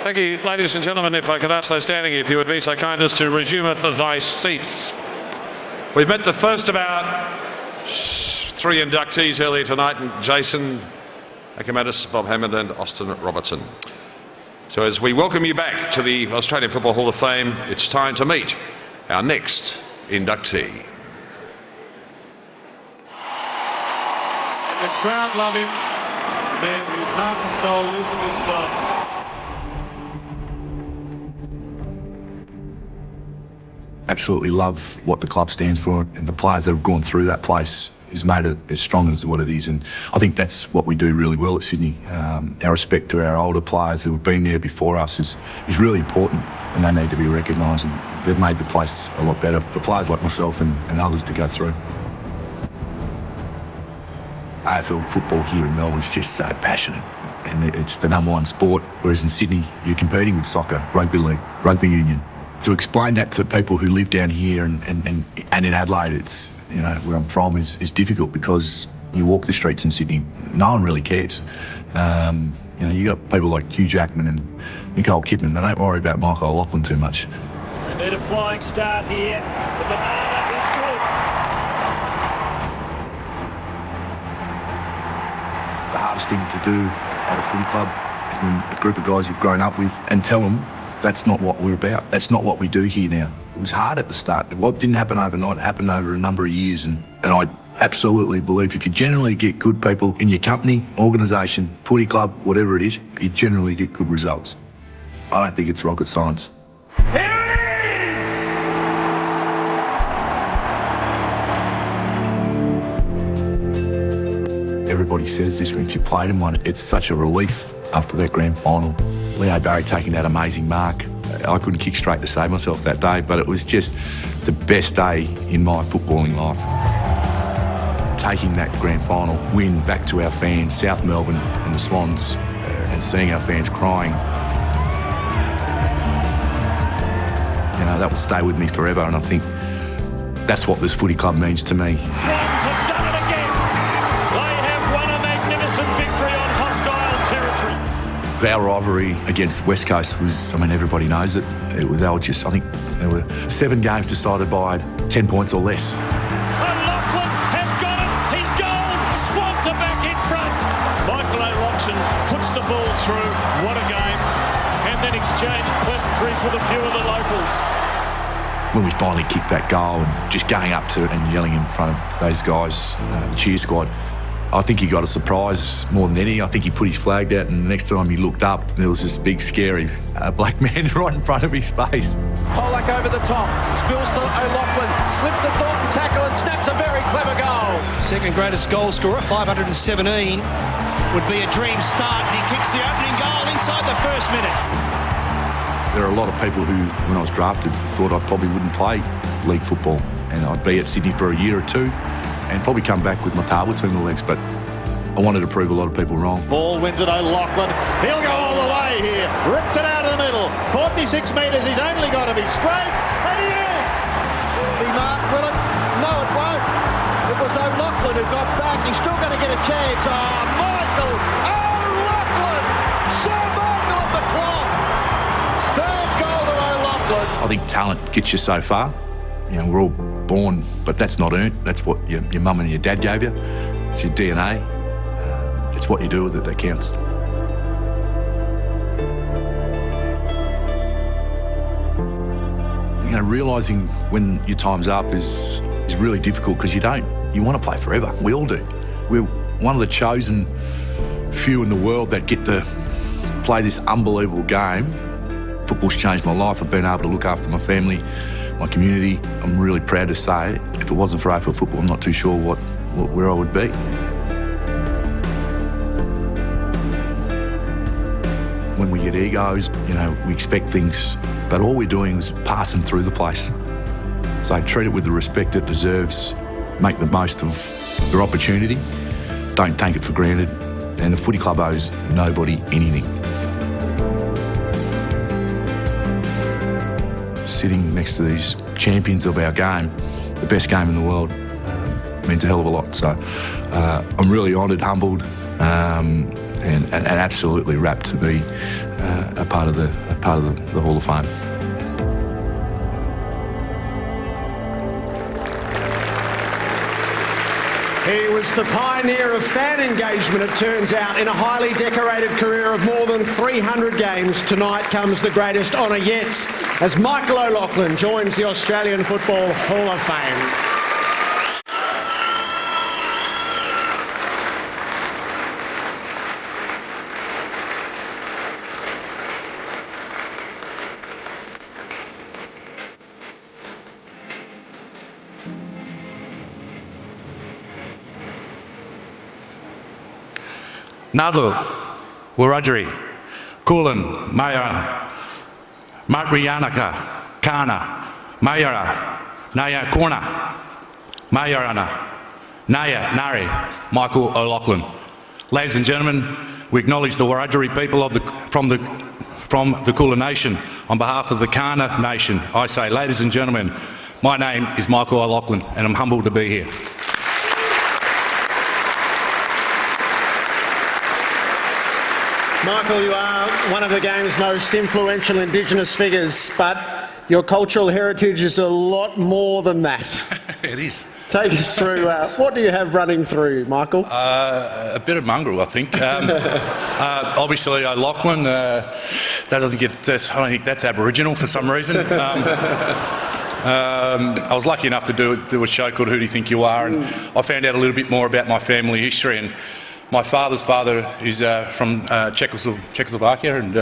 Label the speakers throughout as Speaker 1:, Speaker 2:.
Speaker 1: Thank you, ladies and gentlemen. If I could ask those standing, if you would be so kind as to resume at thy seats. We've met the first of our 3 inductees earlier tonight, Jason Akermanis, Bob Hammond and Austin Robertson. So as we welcome you back to the Australian Football Hall of Fame, it's time to meet our next inductee.
Speaker 2: The crowd love him. The man whose heart and soul lives in this club.
Speaker 3: Absolutely love what the club stands for, and the players that have gone through that place has made it as strong as what it is. And I think that's what we do really well at Sydney. Our respect to our older players who have been there before us is really important, and they need to be recognised. And they've made the place a lot better for players like myself and others to go through. AFL football here in Melbourne is just so passionate, and it's the #1 sport, whereas in Sydney you're competing with soccer, rugby league, rugby union. To explain that to people who live down here and in Adelaide, it's, you know, where I'm from, is difficult, because you walk the streets in Sydney, no one really cares. You know, you got people like Hugh Jackman and Nicole Kidman, they don't worry about Michael O'Loughlin too much.
Speaker 4: They need a flying start here, but the banana is good.
Speaker 3: The hardest thing to do at a footy club is when a group of guys you've grown up with, and tell them that's not what we're about. That's not what we do here now. It was hard at the start. It didn't happen overnight. It happened over a number of years. And I absolutely believe if you generally get good people in your company, organisation, footy club, whatever it is, you generally get good results. I don't think it's rocket science. Everybody says this when you played in one. It's such a relief after that grand final. Leo Barry taking that amazing mark. I couldn't kick straight to save myself that day, but it was just the best day in my footballing life. Taking that grand final win back to our fans, South Melbourne and the Swans, and seeing our fans crying. You know, that will stay with me forever, and I think that's what this footy club means to me.
Speaker 4: Swans have done it again. They have won a magnificent victory on hostile territory.
Speaker 3: Our rivalry against West Coast was, I mean, everybody knows it. They were just, I think there were 7 games decided by 10 points or less.
Speaker 4: O'Loughlin has got it. He's goal. The Swans are back in front.
Speaker 2: Michael O'Loughlin puts the ball through. What a game.
Speaker 4: And then exchanged pleasantries with a few of the locals.
Speaker 3: When we finally kicked that goal and just going up to it and yelling in front of those guys, the cheer squad, I think he got a surprise more than any. I think he put his flag out, and the next time he looked up, there was this big, scary black man right in front of his face.
Speaker 5: Pollack over the top, spills to O'Loughlin, slips the Thornton tackle and snaps a very clever goal.
Speaker 6: Second greatest goal scorer, 517, would be a dream start. He kicks the opening goal inside the first minute.
Speaker 3: There are a lot of people who, when I was drafted, thought I probably wouldn't play league football, and I'd be at Sydney for a year or two and probably come back with my tail between the legs, but I wanted to prove a lot of people wrong.
Speaker 2: Ball wins it, O'Loughlin. He'll go all the way here. Rips it out of the middle. 46 metres. He's only got to be straight. And he is. Be marked, will it? No, it won't. It was O'Loughlin who got back. He's still going to get a chance. Michael O'Loughlin. Sir Michael of the clock. Third goal to O'Loughlin.
Speaker 3: I think talent gets you so far. You know, we're all born, but that's not earned. That's what your mum and your dad gave you. It's your DNA. It's what you do with it that counts. You know, realising when your time's up is really difficult, because you want to play forever. We all do. We're one of the chosen few in the world that get to play this unbelievable game. Football's changed my life. I've been able to look after my family, my community. I'm really proud to say, if it wasn't for AFL football, I'm not too sure where I would be. When we get egos, you know, we expect things, but all we're doing is passing through the place. So treat it with the respect it deserves, make the most of your opportunity, don't take it for granted, and the footy club owes nobody anything. Sitting next to these champions of our game, the best game in the world, means a hell of a lot. So I'm really honoured, humbled, and absolutely rapt to be a part part of the Hall of Fame.
Speaker 7: He was the pioneer of fan engagement, it turns out, in a highly decorated career of more than 300 games. Tonight comes the greatest honour yet, as Michael O'Loughlin joins the Australian Football Hall of Fame.
Speaker 8: Nagu, Wiradjuri, Kulin, Maya, Matrianaka, Kana, Mayara, Naya Korna, Mayarana, Naya Nari, Michael O'Loughlin. Ladies and gentlemen, we acknowledge the Wiradjuri people from the Kulin Nation. On behalf of the Kana Nation, I say, ladies and gentlemen, my name is Michael O'Loughlin and I'm humbled to be here.
Speaker 7: Michael, you are one of the game's most influential Indigenous figures, but your cultural heritage is a lot more than that.
Speaker 8: It is.
Speaker 7: Take us through, what do you have running through, Michael?
Speaker 8: A bit of mongrel, I think. Obviously, O'Loughlin, that doesn't get, I don't think that's Aboriginal for some reason. I was lucky enough to do a show called Who Do You Think You Are, and I found out a little bit more about my family history. And my father's father is from Czechoslovakia, and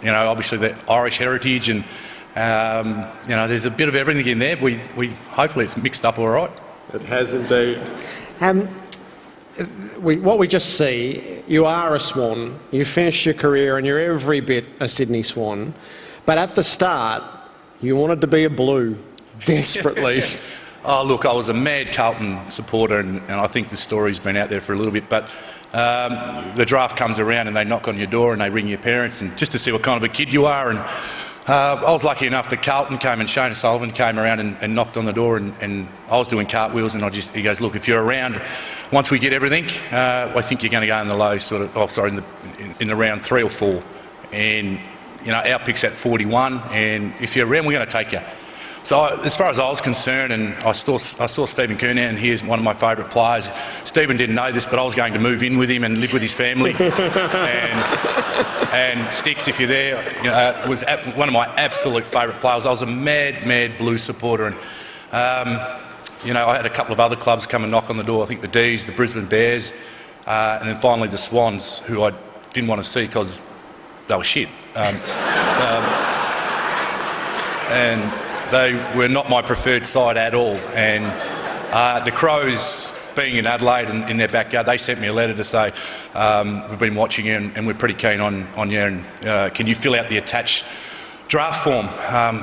Speaker 8: obviously the Irish heritage, and there's a bit of everything in there. We hopefully it's mixed up all right.
Speaker 7: It has indeed. What we just see, you are a Swan. You finished your career, and you're every bit a Sydney Swan. But at the start, you wanted to be a Blue desperately.
Speaker 8: Oh, look, I was a mad Carlton supporter, and I think the story's been out there for a little bit, but the draft comes around and they knock on your door and they ring your parents, and just to see what kind of a kid you are. And I was lucky enough that Carlton came and Shane Sullivan came around and knocked on the door, and I was doing cartwheels, and he goes, look, if you're around, once we get everything, I think you're going to go in the low in the round 3 or 4. And, our pick's at 41, and if you're around, we're going to take you. So as far as I was concerned, and I saw Stephen Kernahan, and he is one of my favourite players. Stephen didn't know this, but I was going to move in with him and live with his family. and Sticks, if you're there, was one of my absolute favourite players. I was a mad Blue supporter, and I had a couple of other clubs come and knock on the door. I think the D's, the Brisbane Bears, and then finally the Swans, who I didn't want to see because they were shit. And they were not my preferred side at all. And the Crows, being in Adelaide and in their backyard, they sent me a letter to say, we've been watching you and we're pretty keen on you, and can you fill out the attached draft form?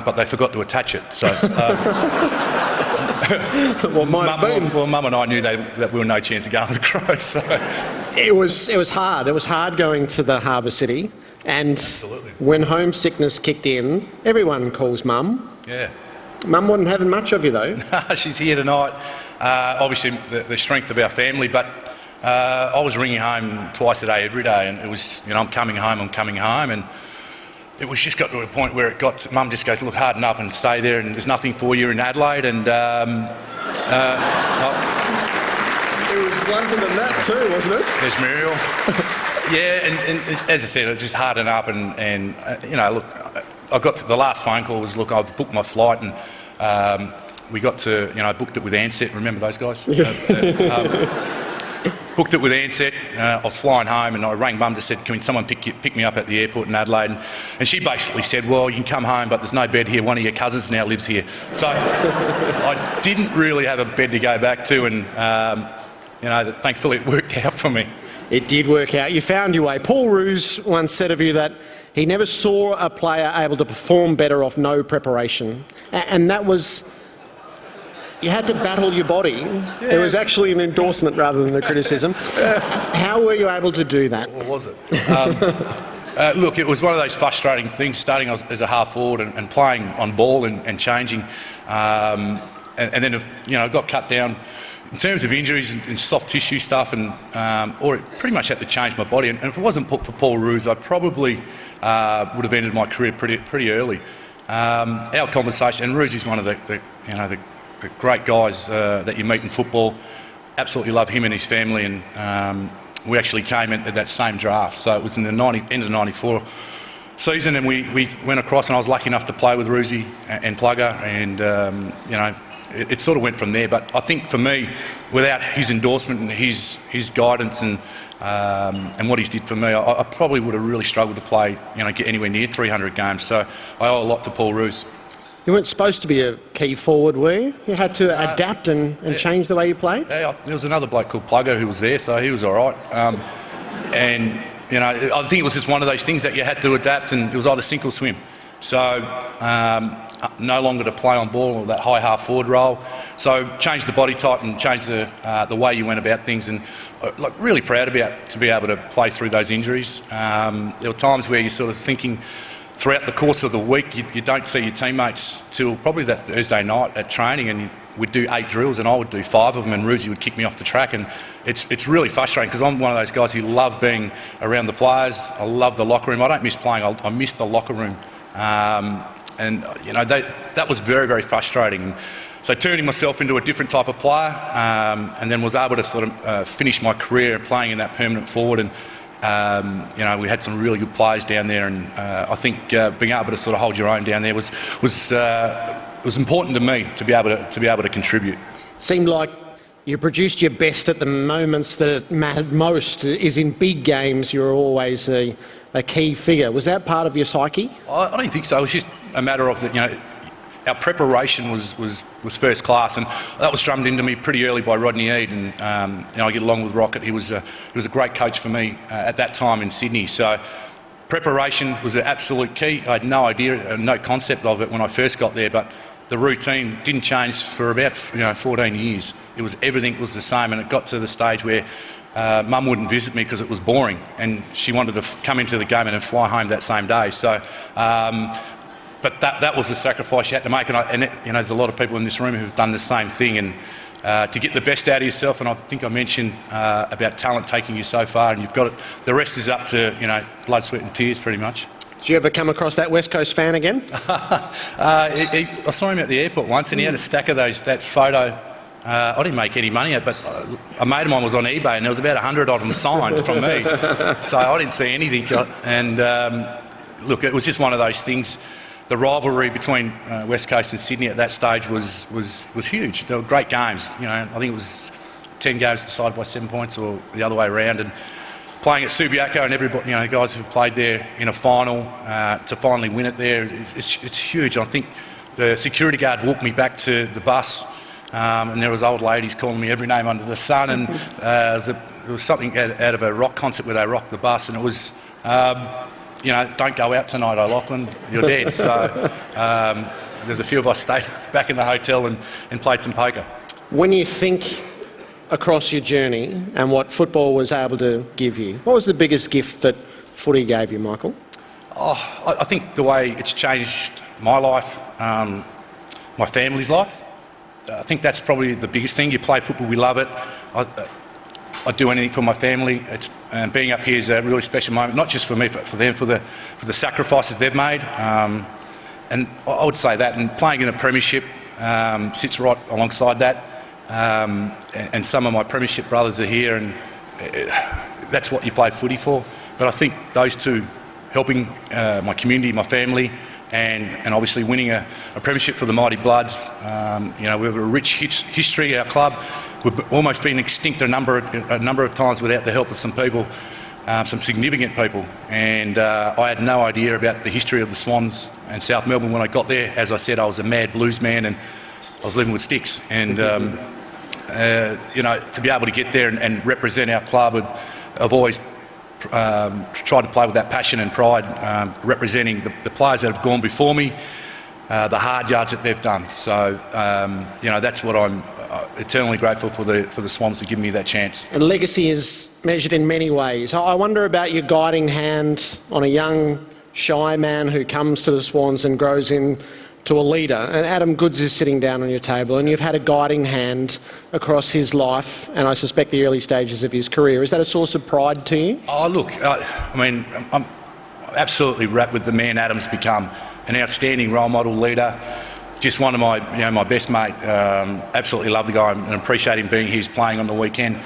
Speaker 8: But they forgot to attach it. So, Mum and I knew that we were no chance of going to the Crows. So.
Speaker 7: It was hard. It was hard going to the Harbour City. And absolutely. When homesickness kicked in, everyone calls Mum.
Speaker 8: Yeah.
Speaker 7: Mum wasn't having much of you though.
Speaker 8: She's here tonight. Obviously the strength of our family, but I was ringing home twice a day, every day, and it was, I'm coming home, and it was just got to a point where Mum just goes, look, harden up and stay there, and there's nothing for you in Adelaide, and
Speaker 7: it was blunter than that too, wasn't it?
Speaker 8: There's Muriel. Yeah, and as I said, it's just harden up, and look, I got to the last phone call was, look, I've booked my flight, and we got to, I booked it with Ansett. Remember those guys? Booked it with Ansett. I was flying home, and I rang Mum, just said, can someone pick me up at the airport in Adelaide? And she basically said, well, you can come home, but there's no bed here. One of your cousins now lives here. So I didn't really have a bed to go back to, and thankfully it worked out for me.
Speaker 7: It did work out. You found your way. Paul Roos once said of you that he never saw a player able to perform better off no preparation. And that was, you had to battle your body. Yeah. It was actually an endorsement rather than a criticism. How were you able to do that?
Speaker 8: What was it? Look, it was one of those frustrating things, starting as a half forward and playing on ball and changing. And then, I got cut down in terms of injuries and soft tissue stuff, or it pretty much had to change my body. And if it wasn't for Paul Roos, I probably would have ended my career pretty early. Our conversation, and Roosy's one of the great guys that you meet in football. Absolutely love him and his family, and we actually came at that same draft. So it was in the end of '94 season, and we went across, and I was lucky enough to play with Roosie and Plugger, and it sort of went from there. But I think for me, without his endorsement and his guidance and what he's did for me, I probably would have really struggled to play, get anywhere near 300 games. So I owe a lot to Paul Roos.
Speaker 7: You weren't supposed to be a key forward, were you? You had to adapt and change the way you played?
Speaker 8: Yeah, there was another bloke called Plugger who was there, so he was all right. And I think it was just one of those things that you had to adapt, and it was either sink or swim. So no longer to play on ball or that high half forward role. So changed the body type and changed the way you went about things, and really proud to be able to play through those injuries. There were times where you're sort of thinking throughout the course of the week you don't see your teammates till probably that Thursday night at training, and we'd do 8 drills and I would do 5 of them, and Roosie would kick me off the track, and it's really frustrating because I'm one of those guys who love being around the players. I love the locker room. I don't miss playing. I miss the locker room. And that was very, very frustrating. And so turning myself into a different type of player, and then was able to sort of finish my career playing in that permanent forward. And we had some really good players down there, and I think being able to sort of hold your own down there was important to me to be able to contribute.
Speaker 7: Seemed like you produced your best at the moments that it mattered most. Is in big games you're always a key figure. Was that part of your psyche?
Speaker 8: I don't think so. It was just a matter of our preparation was first class, and that was drummed into me pretty early by Rodney Eade. And I get along with Rocket. He was a great coach for me at that time in Sydney. So preparation was an absolute key. I had no idea, no concept of it when I first got there, but the routine didn't change for about 14 years. Everything was the same, and it got to the stage where Mum wouldn't visit me because it was boring, and she wanted to come into the game and then fly home that same day. So, but that was the sacrifice you had to make, and there's a lot of people in this room who've done the same thing, and to get the best out of yourself. And I think I mentioned about talent taking you so far, and you've got it. The rest is up to blood, sweat, and tears, pretty much.
Speaker 7: Did you ever come across that West Coast fan again?
Speaker 8: I saw him at the airport once, and he had a stack of that photo. I didn't make any money but a mate of mine was on eBay, and there was about 100 of them signed from me. So I didn't see anything. And look, it was just one of those things. The rivalry between West Coast and Sydney at that stage was huge. They were great games. I think it was 10 games decided by 7 points, or the other way around. And playing at Subiaco, and everybody, guys who've played there in a final, to finally win it there, it's huge. I think the security guard walked me back to the bus, and there was old ladies calling me every name under the sun, and it was something out of a rock concert where they rocked the bus, and it was, don't go out tonight, O'Loughlin, you're dead. So there's a few of us stayed back in the hotel and played some poker.
Speaker 7: When you think across your journey and what football was able to give you, what was the biggest gift that footy gave you, Michael?
Speaker 8: I think the way it's changed my life, my family's life. I think that's probably the biggest thing. You play football, we love it. I'd do anything for my family. And being up here is a really special moment, not just for me, but for them, for the sacrifices they've made. And I would say that. And playing in a premiership sits right alongside that. And some of my premiership brothers are here, and that's what you play footy for. But I think those two, helping my community, my family, and obviously winning a premiership for the Mighty Bloods. We have a rich history, our club. We've almost been extinct a number of times without the help of some people, some significant people. And I had no idea about the history of the Swans and South Melbourne when I got there. As I said, I was a mad blues man, and I was living with sticks. And to be able to get there and represent our club, I've always tried to play with that passion and pride, representing the players that have gone before me, the hard yards that they've done. So that's what I'm eternally grateful for the Swans to give me that chance.
Speaker 7: And legacy is measured in many ways. I wonder about your guiding hand on a young, shy man who comes to the Swans and grows into a leader. And Adam Goodes is sitting down on your table, and you've had a guiding hand across his life, and I suspect the early stages of his career. Is that a source of pride to you?
Speaker 8: Oh, look, absolutely wrapped with the man Adam's become. An outstanding role model leader. Just one of my, my best mate. Absolutely love the guy and appreciate him being here. He's playing on the weekend.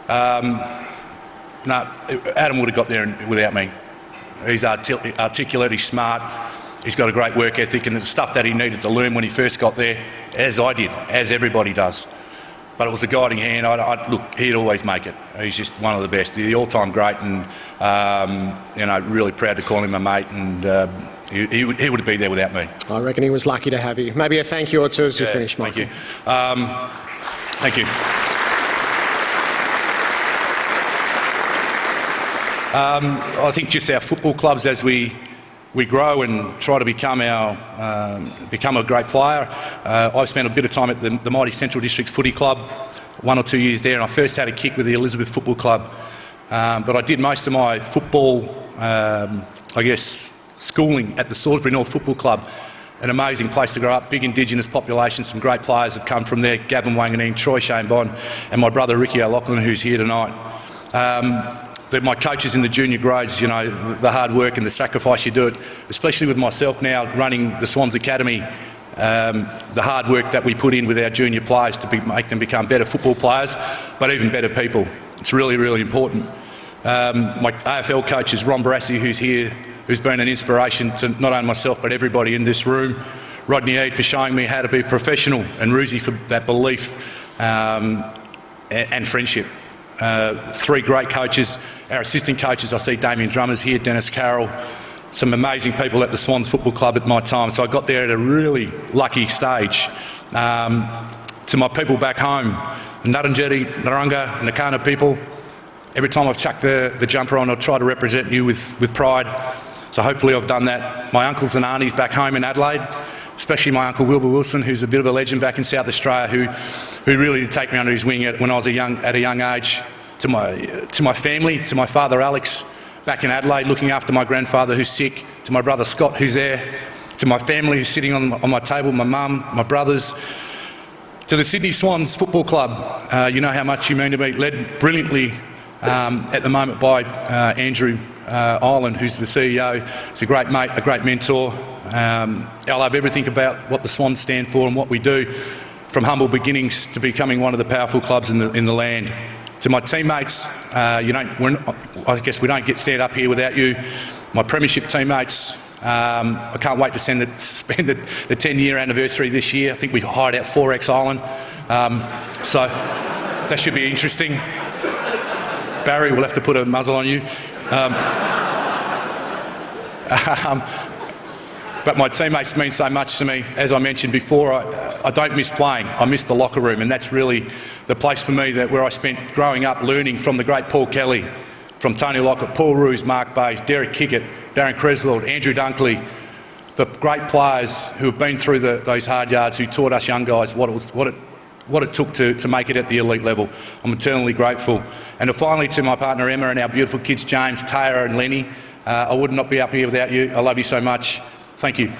Speaker 8: No, Adam would have got there without me. He's articulate, he's smart, he's got a great work ethic, and the stuff that he needed to learn when he first got there, as I did, as everybody does. But it was a guiding hand. Look, he'd always make it. He's just one of the best, the all-time great, and really proud to call him a mate. And he would be there without me.
Speaker 7: I reckon he was lucky to have you. Maybe a thank you or two as you finish, Michael.
Speaker 8: Thank you. Thank you. I think just our football clubs, as we grow and try to become a great player. I've spent a bit of time at the mighty Central Districts Footy Club, 1 or 2 years there, and I first had a kick with the Elizabeth Football Club. But I did most of my football, schooling at the Salisbury North Football Club. An amazing place to grow up, big Indigenous population, some great players have come from there, Gavin Wanganeen, Troy Shane Bond, and my brother Micky O Hall, who's here tonight. My coaches in the junior grades, the hard work and the sacrifice you do it, especially with myself now running the Swans Academy, the hard work that we put in with our junior players to make them become better football players, but even better people. It's really, really important. My AFL coach is Ron Barassi, who's here, who's been an inspiration to not only myself but everybody in this room. Rodney Eade for showing me how to be professional, and Ruzi for that belief and friendship. 3 great coaches. Our assistant coaches, I see Damien Drummers here, Dennis Carroll, some amazing people at the Swans Football Club at my time. So I got there at a really lucky stage. To my people back home, Nurrunjeri, Narunga, Nakana people, every time I've chucked the jumper on, I'll try to represent you with pride. So hopefully I've done that. My uncles and aunties back home in Adelaide, especially my uncle Wilbur Wilson, who's a bit of a legend back in South Australia, who really did take me under his wing when I was at a young age. To my family, to my father Alex, back in Adelaide, looking after my grandfather who's sick, to my brother Scott who's there, to my family who's sitting on my table, my mum, my brothers, to the Sydney Swans Football Club. You know how much you mean to me, led brilliantly at the moment by Andrew Ireland, who's the CEO. He's a great mate, a great mentor. I love everything about what the Swans stand for and what we do, from humble beginnings to becoming one of the powerful clubs in the land. To my teammates, I guess we don't stand up here without you. My premiership teammates, I can't wait to spend the 10-year anniversary this year. I think we hired out 4 ex-Island, so that should be interesting. Barry, we'll have to put a muzzle on you. But my teammates mean so much to me. As I mentioned before, I don't miss playing. I miss the locker room, and that's really the place for me where I spent growing up learning from the great Paul Kelly, from Tony Lockett, Paul Roos, Mark Bayes, Derek Kickett, Darren Creswell, Andrew Dunkley, the great players who have been through those hard yards, who taught us young guys what it took to make it at the elite level. I'm eternally grateful. And finally, to my partner Emma and our beautiful kids, James, Tara and Lenny, I would not be up here without you. I love you so much. Thank you.